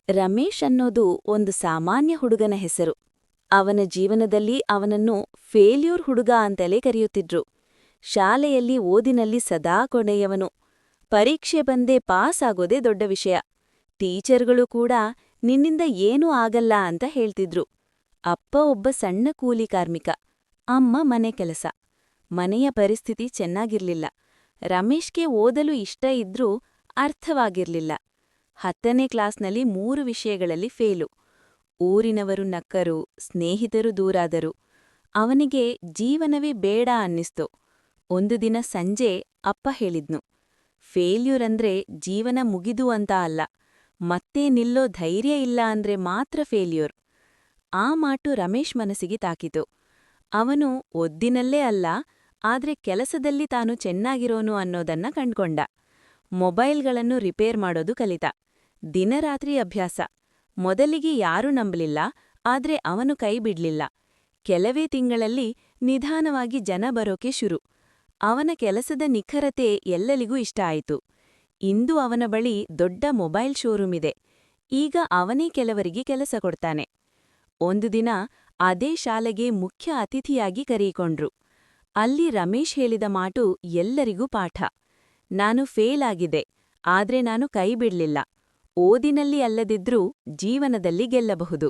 ರಮೇಶ್ ಅನ್ನೋದು ಒಂದು ಸಾಮಾನ್ಯ ಹುಡುಗನ ಹೆಸರು. ಅವನ ಜೀವನದಲ್ಲಿ ಅವನನ್ನು ಫೇಲ್ಯೂರ್ ಹುಡುಗ ಅಂತಲೇ ಕರೆಯುತ್ತಿದ್ರು. ಶಾಲೆಯಲ್ಲಿ ಓದಿನಲ್ಲಿ ಸದಾ ಕೊನೆಯವನು. ಪರೀಕ್ಷೆ ಬಂದೇ ಪಾಸ್ ಆಗೋದೇ ದೊಡ್ಡ ವಿಷಯ. ಟೀಚರ್ಗಳು ಕೂಡ ನಿನ್ನಿಂದ ಏನೂ ಆಗಲ್ಲ ಅಂತ ಹೇಳ್ತಿದ್ರು. ಅಪ್ಪ ಒಬ್ಬ ಸಣ್ಣ ಕೂಲಿ ಕಾರ್ಮಿಕ, ಅಮ್ಮ ಮನೆ ಕೆಲಸ. ಮನೆಯ ಪರಿಸ್ಥಿತಿ ಚೆನ್ನಾಗಿರ್ಲಿಲ್ಲ. ರಮೇಶ್ಗೆ ಓದಲು ಇಷ್ಟ ಇದ್ರೂ ಅರ್ಥವಾಗಿರ್ಲಿಲ್ಲ. 10ನೇ ಕ್ಲಾಸ್ನಲ್ಲಿ 3 ವಿಷಯಗಳಲ್ಲಿ ಫೇಲು. ಊರಿನವರು ನಕ್ಕರು, ಸ್ನೇಹಿತರು ದೂರಾದರು. ಅವನಿಗೆ ಜೀವನವೇ ಬೇಡ ಅನ್ನಿಸ್ತು. ಒಂದು ದಿನ ಸಂಜೆ ಅಪ್ಪ ಹೇಳಿದ್ನು, ಫೇಲ್ಯೂರ್ ಅಂದ್ರೆ ಜೀವನ ಮುಗಿದು ಅಂತ ಅಲ್ಲ, ಮತ್ತೆ ನಿಲ್ಲೋ ಧೈರ್ಯ ಇಲ್ಲ ಅಂದ್ರೆ ಮಾತ್ರ ಫೇಲ್ಯೂರ್. ಆ ಮಾತು ರಮೇಶ್ ಮನಸ್ಸಿಗೆ ತಾಕಿತು. ಅವನು ಒದ್ದಿನಲ್ಲೇ ಅಲ್ಲ, ಆದ್ರೆ ಕೆಲಸದಲ್ಲಿ ತಾನು ಚೆನ್ನಾಗಿರೋನು ಅನ್ನೋದನ್ನ ಕಂಡ್ಕೊಂಡ. ಮೊಬೈಲ್ಗಳನ್ನು ರಿಪೇರ್ ಮಾಡೋದು ಕಲಿತ. ದಿನರಾತ್ರಿ ಅಭ್ಯಾಸ. ಮೊದಲಿಗೆ ಯಾರೂ ನಂಬಲಿಲ್ಲ, ಆದ್ರೆ ಅವನು ಕೈ ಬಿಡ್ಲಿಲ್ಲ. ಕೆಲವೇ ತಿಂಗಳಲ್ಲಿ ನಿಧಾನವಾಗಿ ಜನ ಬರೋಕೆ ಶುರು. ಅವನ ಕೆಲಸದ ನಿಖರತೆ ಎಲ್ಲರಿಗೂ ಇಷ್ಟ ಆಯಿತು. ಇಂದು ಅವನ ಬಳಿ ದೊಡ್ಡ ಮೊಬೈಲ್ ಶೋರೂಮ್ ಇದೆ. ಈಗ ಅವನೇ ಕೆಲವರಿಗೆ ಕೆಲಸ ಕೊಡ್ತಾನೆ. ಒಂದು ದಿನ ಅದೇ ಶಾಲೆಗೆ ಮುಖ್ಯ ಅತಿಥಿಯಾಗಿ ಕರೆಯಿಕೊಂಡ್ರು. ಅಲ್ಲಿ ರಮೇಶ್ ಹೇಳಿದ ಮಾತು ಎಲ್ಲರಿಗೂ ಪಾಠ. ನಾನು ಫೇಲ್ ಆಗಿದೆ, ಆದ್ರೆ ನಾನು ಕೈ ಬಿಡ್ಲಿಲ್ಲ. ಓದಿನಲ್ಲಿ ಅಲ್ಲದಿದ್ರೂ ಜೀವನದಲ್ಲಿ ಗೆಲ್ಲಬಹುದು.